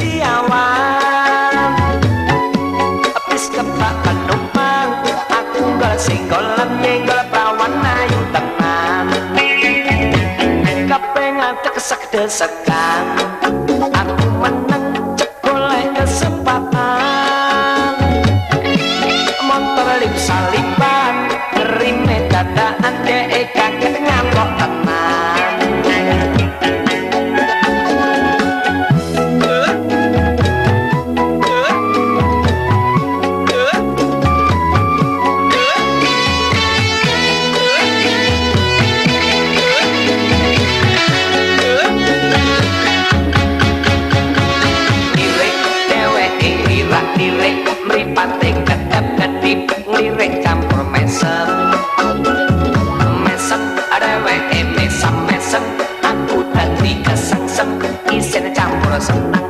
siji awan habis kepak penumpang aku gol singgolan nyenggol perawan ayu tenan kepengen tekesek desekan aku menang cekoleh kesempatan motor lip salipan kerime dadaan dek kaget ngambok tenan lirik mripate kedap-kedip lirik campur mesem mesem dheweke mesem aku dadi kesengsem isin campur seneng